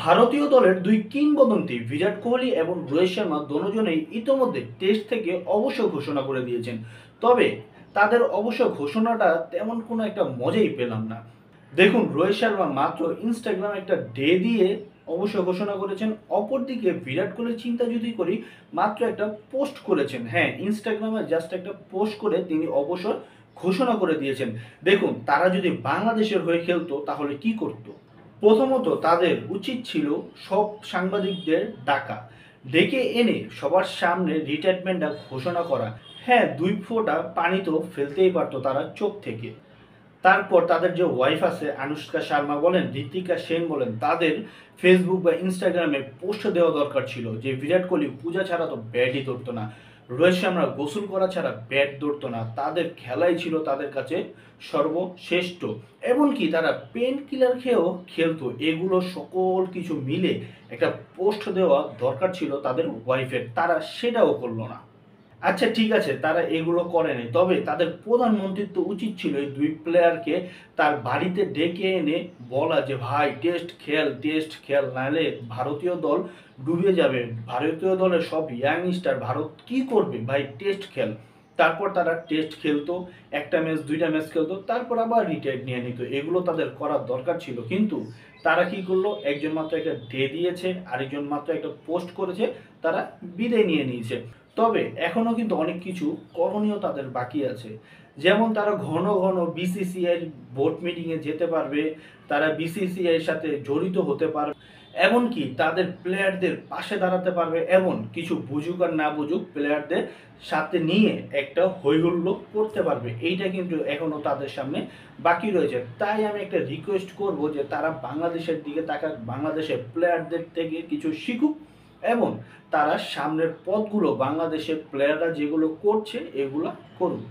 ভারতীয় দলের দুই কিংবদন্তি বিরাট কোহলি এবং রোহিত শর্মা দুজনেই ইতোমধ্যে টেস্ট থেকে অবসর ঘোষণা করে দিয়েছেন। তবে তাদের অবসর ঘোষণাটা তেমন কোনো একটা মজাই পেলাম না। দেখুন, রোহিত শর্মা মাত্র ইনস্টাগ্রামে একটা ডে দিয়ে অবসর ঘোষণা করেছেন। অপরদিকে বিরাট কোহলির চিন্তা যদি করি, মাত্র একটা পোস্ট করেছেন। হ্যাঁ, ইনস্টাগ্রামে জাস্ট একটা পোস্ট করে তিনি অবসর ঘোষণা করে দিয়েছেন। দেখুন, তারা যদি বাংলাদেশের হয়ে খেলতো তাহলে কি করতো? প্রথমত তাদের উচিত ছিল সব সাংবাদিকদের ডাকা, ডেকে এনে সবার সামনে রিটায়ারমেন্টটা ঘোষণা করা। হ্যাঁ, দুই ফোঁটা পানি তো ফেলতেই পারতো তারা চোখ থেকে। তারপর তাদের যে ওয়াইফ আছে আনুষ্কা শর্মা বলেন, ঋতিকা সেন বলেন, তাদের ফেসবুক বা ইনস্টাগ্রামে পোস্ট দেওয়া দরকার ছিল যে বিরাট কোহলি পূজা ছাড়া তো ব্যাটই ধরতো না, রোহিত শর্মা গোসল করা ছাড়া ব্যাট ধরতো না, তাদের খেলাই ছিল তাদের কাছে সর্বশ্রেষ্ঠ। এমনকি তারা পেন কিলার খেয়েও খেলতো। এগুলো সকল কিছু মিলে একটা পোস্ট দেওয়া দরকার ছিল তাদের ওয়াইফের, তারা সেটাও করলো না। আচ্ছা ঠিক আছে, তারা এগুলো করেনি, তবে তাদের প্রধানমন্ত্রীর তো উচিত ছিল এই দুই প্লেয়ারকে তার বাড়িতে ডেকে এনে বলা যে ভাই টেস্ট খেল, নাহলে ভারতীয় দল ডুবে যাবে। ভারতীয় দলের সব ইয়াংস্টার ভারত কি করবে ভাই, টেস্ট খেল। তারপর তারা টেস্ট খেলতো, একটা ম্যাচ দুইটা ম্যাচ খেলতো, তারপর আবার রিটায়ার নিয়ে নিত। এগুলো তাদের করার দরকার ছিল, কিন্তু তারা কি করলো, একজন মাত্র একটা ডে দিয়েছে, আরেকজন মাত্র একটা পোস্ট করেছে, তারা বিদায় নিয়ে নিয়েছে। তবে এখনো কিন্তু অনেক কিছু করণীয় তাদের বাকি আছে। যেমন তারা ঘন ঘন বিসিসিআই বোর্ড মিটিংয়ে যেতে পারবে, তারা বিসিসিআই সাথে জড়িত হতে পারবে, এমনকি তাদের প্লেয়ারদের পাশে দাঁড়াতে পারবে, এমন কিছু বুঝুক আর না বুঝুক প্লেয়ারদের সাথে নিয়ে একটা হৈহুল্লো করতে পারবে। এইটা কিন্তু এখনো তাদের সামনে বাকি রয়েছে। তাই আমি একটা রিকোয়েস্ট করব যে তারা বাংলাদেশের দিকে তাকাক, বাংলাদেশের প্লেয়ারদের থেকে কিছু শিখুক, এবং তারা সামনের পথগুলো বাংলাদেশের প্লেয়াররা যেগুলো করছে এগুলো করুক।